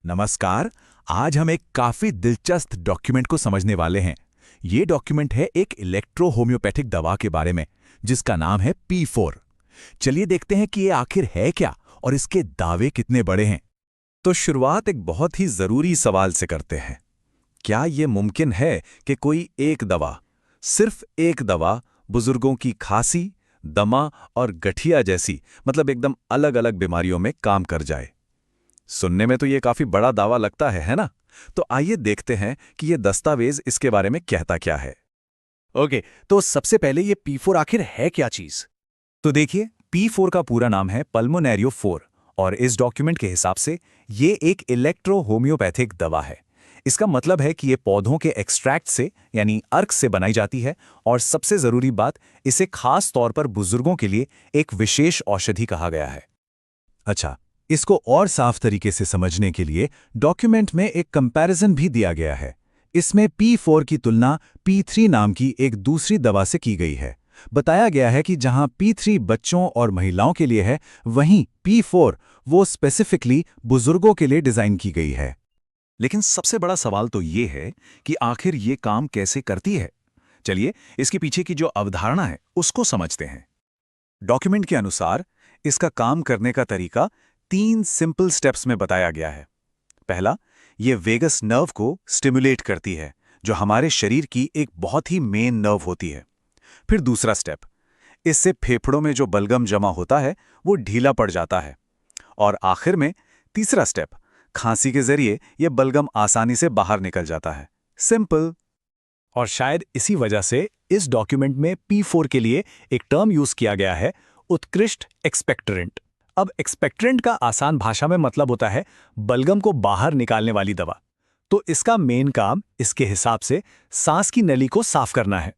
नमस्कार। आज हम एक काफी दिलचस्प डॉक्यूमेंट को समझने वाले हैं। ये डॉक्यूमेंट है एक इलेक्ट्रो होम्योपैथिक दवा के बारे में, जिसका नाम है P4। चलिए देखते हैं कि ये आखिर है क्या और इसके दावे कितने बड़े हैं। तो शुरुआत एक बहुत ही जरूरी सवाल से करते हैं। क्या ये मुमकिन है कि कोई एक दवा, सिर्फ एक दवा, बुजुर्गों की खांसी, दमा और गठिया जैसी मतलब एकदम अलग अलग बीमारियों में काम कर जाए? सुनने में तो ये काफी बड़ा दावा लगता है ना? तो आइए देखते हैं कि ये दस्तावेज इसके बारे में कहता क्या है। ओके, तो सबसे पहले ये P4 आखिर है क्या चीज? तो देखिए, P4 का पूरा नाम है पल्मोनेरियो 4 और इस डॉक्यूमेंट के हिसाब से ये एक इलेक्ट्रो होम्योपैथिक दवा है। इसका मतलब है कि ये पौधों के एक्सट्रैक्ट से यानी अर्क से बनाई जाती है और सबसे जरूरी बात, इसे खास तौर पर बुजुर्गों के लिए एक विशेष औषधि कहा गया है। अच्छा, इसको और साफ तरीके से समझने के लिए डॉक्यूमेंट में एक कंपैरिजन भी दिया गया है। इसमें P4 की तुलना P3 नाम की एक दूसरी दवा से की गई है। बताया गया है कि जहां P3 बच्चों और महिलाओं के लिए है, वहीं P4 वो स्पेसिफिकली बुजुर्गों के लिए डिजाइन की गई है। लेकिन सबसे बड़ा सवाल तो ये है कि आखिर ये काम कैसे करती है। चलिए इसके पीछे की जो अवधारणा है उसको समझते हैं। डॉक्यूमेंट के अनुसार इसका काम करने का तरीका 3 सिंपल स्टेप्स में बताया गया है। पहला, ये वेगस नर्व को स्टिमुलेट करती है, जो हमारे शरीर की एक बहुत ही मेन नर्व होती है। फिर दूसरा स्टेप, इससे फेफड़ों में जो बलगम जमा होता है वो ढीला पड़ जाता है। और आखिर में तीसरा स्टेप, खांसी के जरिए ये बलगम आसानी से बाहर निकल जाता है। सिंपल। और शायद इसी वजह से इस डॉक्यूमेंट में P4 के लिए एक टर्म यूज किया गया है, उत्कृष्ट एक्सपेक्टरेंट। अब एक्सपेक्टरेंट का आसान भाषा में मतलब होता है बलगम को बाहर निकालने वाली दवा। तो इसका मेन काम इसके हिसाब से सांस की नली को साफ करना है।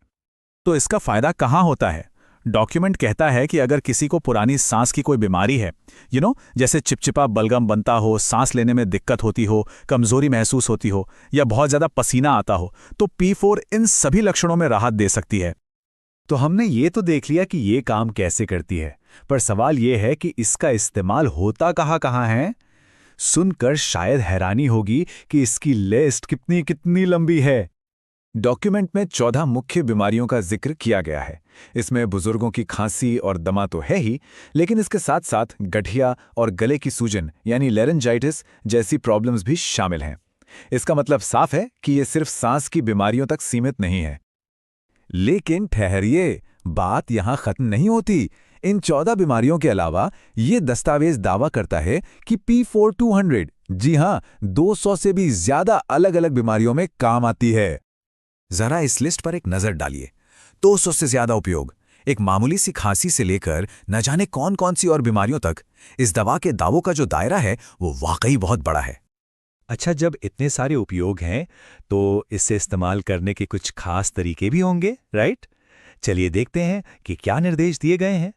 तो इसका फायदा कहाँ होता है? डॉक्यूमेंट कहता है कि अगर किसी को पुरानी सांस की कोई बीमारी है, जैसे चिपचिपा बलगम बनता हो, सांस लेने में दिक्कत होती हो, कमजोरी महसूस होती हो या बहुत ज्यादा पसीना आता हो, तो P4 इन सभी लक्षणों में राहत दे सकती है। तो हमने ये तो देख लिया कि ये काम कैसे करती है, पर सवाल ये है कि इसका इस्तेमाल होता कहाँ है। सुनकर शायद हैरानी होगी कि इसकी लिस्ट कितनी कितनी लंबी है। डॉक्यूमेंट में 14 मुख्य बीमारियों का जिक्र किया गया है। इसमें बुजुर्गों की खांसी और दमा तो है ही, लेकिन इसके साथ साथ गठिया और गले की सूजन यानी लेरेंजाइटिस जैसी प्रॉब्लम्स भी शामिल हैं। इसका मतलब साफ है कि ये सिर्फ सांस की बीमारियों तक सीमित नहीं है। लेकिन ठहरिए, बात यहां खत्म नहीं होती। इन 14 बीमारियों के अलावा ये दस्तावेज दावा करता है कि P4 200, जी हां, 200 से भी ज्यादा अलग अलग बीमारियों में काम आती है। जरा इस लिस्ट पर एक नजर डालिए। 200 से ज्यादा उपयोग, एक मामूली सी खांसी से लेकर न जाने कौन कौन सी और बीमारियों तक। इस दवा के दावों का जो दायरा है वो वाकई बहुत बड़ा है। अच्छा, जब इतने सारे उपयोग हैं तो इसे इस्तेमाल करने के कुछ खास तरीके भी होंगे, राइट? चलिए देखते हैं कि क्या निर्देश दिए गए हैं।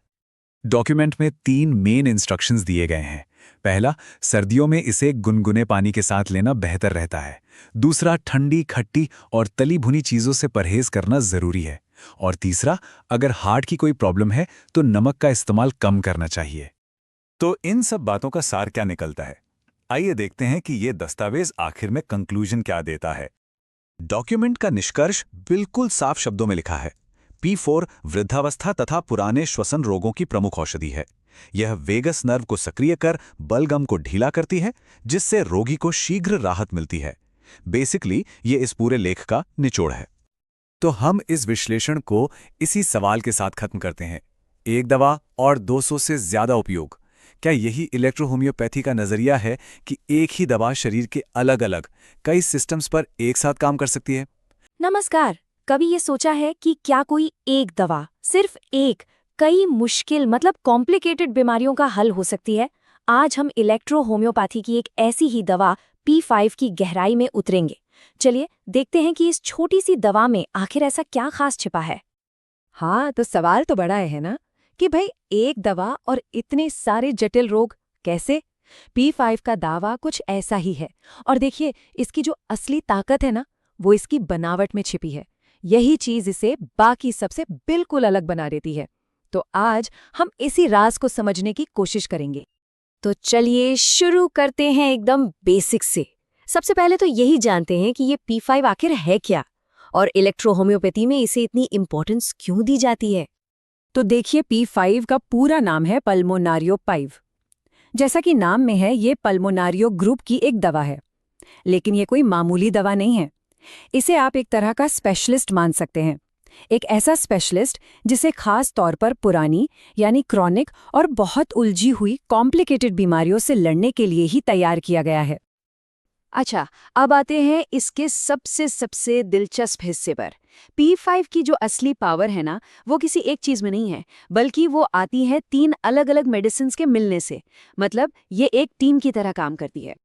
डॉक्यूमेंट में 3 मेन इंस्ट्रक्शंस दिए गए हैं। पहला, सर्दियों में इसे गुनगुने पानी के साथ लेना बेहतर रहता है। दूसरा, ठंडी, खट्टी और तली भुनी चीजों से परहेज करना जरूरी है। और तीसरा, अगर हार्ट की कोई प्रॉब्लम है तो नमक का इस्तेमाल कम करना चाहिए। तो इन सब बातों का सार क्या निकलता है? आइए देखते हैं कि ये दस्तावेज आखिर में कंक्लूजन क्या देता है। डॉक्यूमेंट का निष्कर्ष बिल्कुल साफ शब्दों में लिखा है। P4 वृद्धावस्था तथा पुराने श्वसन रोगों की प्रमुख औषधि है। यह वेगस नर्व को सक्रिय कर बलगम को ढीला करती है, जिससे रोगी को शीघ्र राहत मिलती है। बेसिकली ये इस पूरे लेख का निचोड़ है। तो हम इस विश्लेषण को इसी सवाल के साथ खत्म करते हैं। एक दवा और 200 से ज्यादा उपयोग, क्या यही इलेक्ट्रो होम्योपैथी का नजरिया है कि एक ही दवा शरीर के अलग अलग कई सिस्टम्स पर एक साथ काम कर सकती है? नमस्कार। कभी ये सोचा है कि क्या कोई एक दवा, सिर्फ एक, कई मुश्किल मतलब कॉम्प्लिकेटेड बीमारियों का हल हो सकती है? आज हम इलेक्ट्रो होम्योपैथी की एक ऐसी ही दवा P5 की गहराई में उतरेंगे। चलिए देखते हैं कि इस छोटी सी दवा में आखिर ऐसा क्या खास छिपा है। हाँ, तो सवाल तो बड़ा है ना कि भाई एक दवा और इतने सारे जटिल रोग कैसे? P5 का दावा कुछ ऐसा ही है। और देखिए, इसकी जो असली ताकत है ना, वो इसकी बनावट में छिपी है। यही चीज इसे बाकी सबसे बिल्कुल अलग बना देती है। तो आज हम इसी राज को समझने की कोशिश करेंगे। तो चलिए शुरू करते हैं एकदम बेसिक से। सबसे पहले तो यही जानते हैं कि ये P5 आखिर है क्या और इलेक्ट्रो होम्योपैथी में इसे इतनी इम्पोर्टेंस क्यों दी जाती है। तो देखिए, P5 का पूरा नाम है पल्मोनारियो 5। जैसा कि नाम में है, ये पल्मोनारियो ग्रुप की एक दवा है। लेकिन ये कोई मामूली दवा नहीं है। इसे आप एक तरह का स्पेशलिस्ट मान सकते हैं। एक ऐसा स्पेशलिस्ट जिसे खास तौर पर पुरानी यानी क्रॉनिक और बहुत उलझी हुई कॉम्प्लिकेटेड बीमारियों से लड़ने के लिए ही तैयार किया गया है। अच्छा, अब आते हैं इसके सबसे दिलचस्प हिस्से पर। P5 की जो असली पावर है ना, वो किसी एक चीज में नहीं है, बल्कि वो आती है 3 अलग-अलग मेडिसिन्स के मिलने से। मतलब ये एक टीम की तरह काम करती है।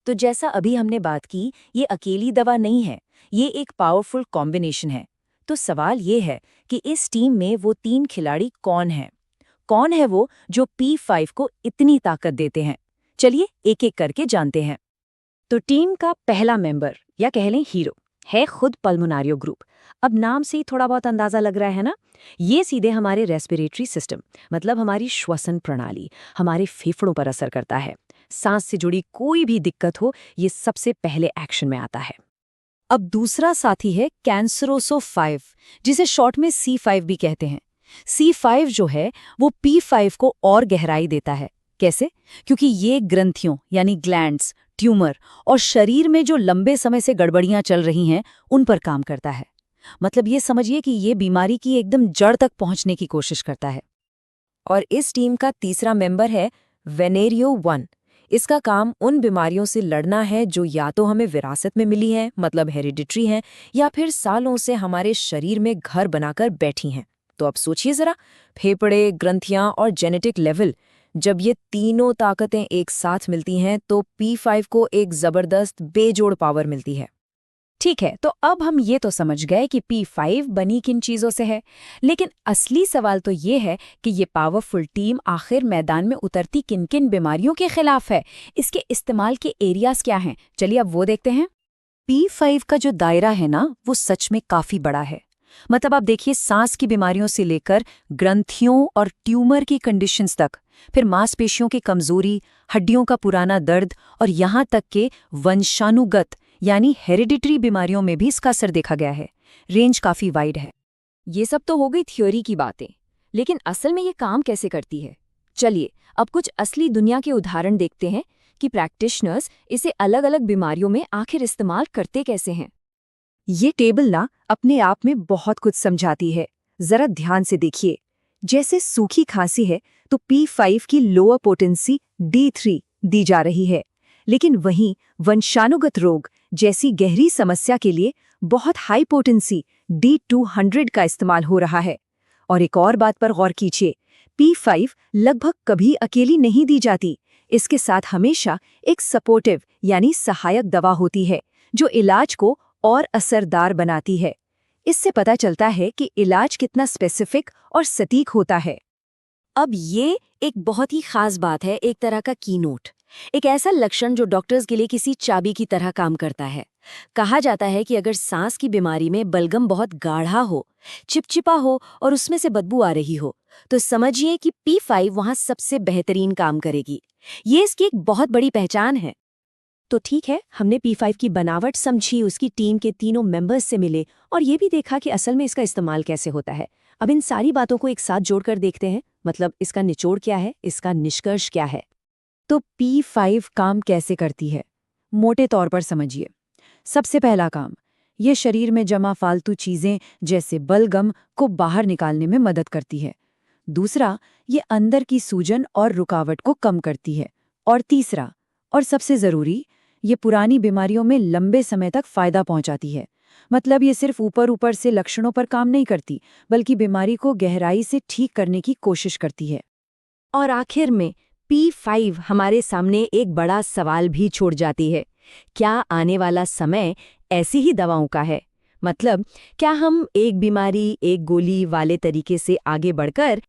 तो जैसा अभी हमने बात की, ये अकेली दवा नहीं है, ये एक पावरफुल कॉम्बिनेशन है। तो सवाल ये है कि इस टीम में वो 3 खिलाड़ी कौन हैं? कौन है वो जो P5 को इतनी ताकत देते हैं? चलिए एक-एक करके जानते हैं। तो टीम का पहला मेंबर या कह लें हीरो है खुद पल्मोनारियो ग्रुप। अब नाम से ही थोड़ा बहुत अंदाजा लग रहा है ना। ये सीधे हमारे रेस्पिरेटरी सिस्टम, मतलब हमारी श्वसन प्रणाली, हमारे फेफड़ों पर असर करता है। सांस से जुड़ी कोई भी दिक्कत हो, ये सबसे पहले एक्शन में आता है। अब दूसरा साथी है कैंसरोसो 5, जिसे शॉर्ट में C5 भी कहते हैं। C5 जो है वो P5 को और गहराई देता है। कैसे? क्योंकि ये ग्रंथियों यानी ग्लैंड्स, ट्यूमर और शरीर में जो लंबे समय से गड़बड़ियां चल रही हैं, उन पर काम करता है। मतलब ये समझिए कि ये बीमारी की एकदम जड़ तक पहुंचने की कोशिश करता है। और इस टीम का तीसरा मेंबर है वेनेरियो 1। इसका काम उन बीमारियों से लड़ना है जो या तो हमें विरासत में मिली हैं, मतलब हेरिडिटरी हैं, या फिर सालों से हमारे शरीर में घर बनाकर बैठी हैं। तो अब सोचिए जरा, फेफड़े, ग्रंथियां और जेनेटिक लेवल, जब ये तीनों ताकतें एक साथ मिलती हैं तो P5 को एक जबरदस्त बेजोड़ पावर मिलती है। ठीक है, तो अब हम ये तो समझ गए कि P5 बनी किन चीज़ों से है, लेकिन असली सवाल तो ये है कि ये पावरफुल टीम आखिर मैदान में उतरती किन-किन बीमारियों के खिलाफ है, इसके इस्तेमाल के एरियाज क्या हैं। चलिए अब वो देखते हैं। P5 का जो दायरा है ना, वो सच में काफ़ी बड़ा है। मतलब आप देखिए, सांस की बीमारियों से लेकर ग्रंथियों और ट्यूमर की कंडीशंस तक, फिर मांसपेशियों की कमजोरी, हड्डियों का पुराना दर्द और यहाँ तक के वंशानुगत यानी हेरिडिटरी बीमारियों में भी इसका असर देखा गया है। रेंज काफी वाइड है। ये सब तो हो गई थ्योरी की बातें, लेकिन असल में ये काम कैसे करती है? चलिए अब कुछ असली दुनिया के उदाहरण देखते हैं कि प्रैक्टिशनर्स इसे अलग अलग बीमारियों में आखिर इस्तेमाल करते कैसे हैं। ये टेबल ना अपने आप में बहुत कुछ समझाती है। जरा ध्यान से देखिए। जैसे सूखी खांसी है तो P5 की लोअर पोटेंसी D3 दी जा रही है, लेकिन वहीं वंशानुगत रोग जैसी गहरी समस्या के लिए बहुत हाई पोटेंसी D200 का इस्तेमाल हो रहा है। और एक और बात पर गौर कीजिए, P5 लगभग कभी अकेली नहीं दी जाती। इसके साथ हमेशा एक सपोर्टिव यानी सहायक दवा होती है जो इलाज को और असरदार बनाती है। इससे पता चलता है कि इलाज कितना स्पेसिफिक और सटीक होता है। अब ये एक बहुत ही खास बात है, एक तरह का कीनोट, एक ऐसा लक्षण जो डॉक्टर्स के लिए किसी चाबी की तरह काम करता है। कहा जाता है कि अगर सांस की बीमारी में बलगम बहुत गाढ़ा हो, चिपचिपा हो और उसमें से बदबू आ रही हो, तो समझिए कि P5 वहां सबसे बेहतरीन काम करेगी। ये इसकी एक बहुत बड़ी पहचान है। तो ठीक है, हमने P5 की बनावट समझी, उसकी टीम के तीनों मेंबर्स से मिले और ये भी देखा कि असल में इसका इस्तेमाल कैसे होता है। अब इन सारी बातों को एक साथ जोड़कर देखते हैं, मतलब इसका निचोड़ क्या है, इसका निष्कर्ष क्या है। तो P5 काम कैसे करती है, मोटे तौर पर समझिए। सबसे पहला काम, ये शरीर में जमा फालतू चीजें जैसे बलगम को बाहर निकालने में मदद करती है। दूसरा, ये अंदर की सूजन और रुकावट को कम करती है। और तीसरा और सबसे जरूरी, ये पुरानी बीमारियों में लंबे समय तक फायदा पहुंचाती है। मतलब ये सिर्फ ऊपर ऊपर से लक्षणों पर काम नहीं करती, बल्कि बीमारी को गहराई से ठीक करने की कोशिश करती है। और आखिर में P5 हमारे सामने एक बड़ा सवाल भी छोड़ जाती है। क्या आने वाला समय ऐसी ही दवाओं का है? मतलब क्या हम एक बीमारी एक गोली वाले तरीके से आगे बढ़कर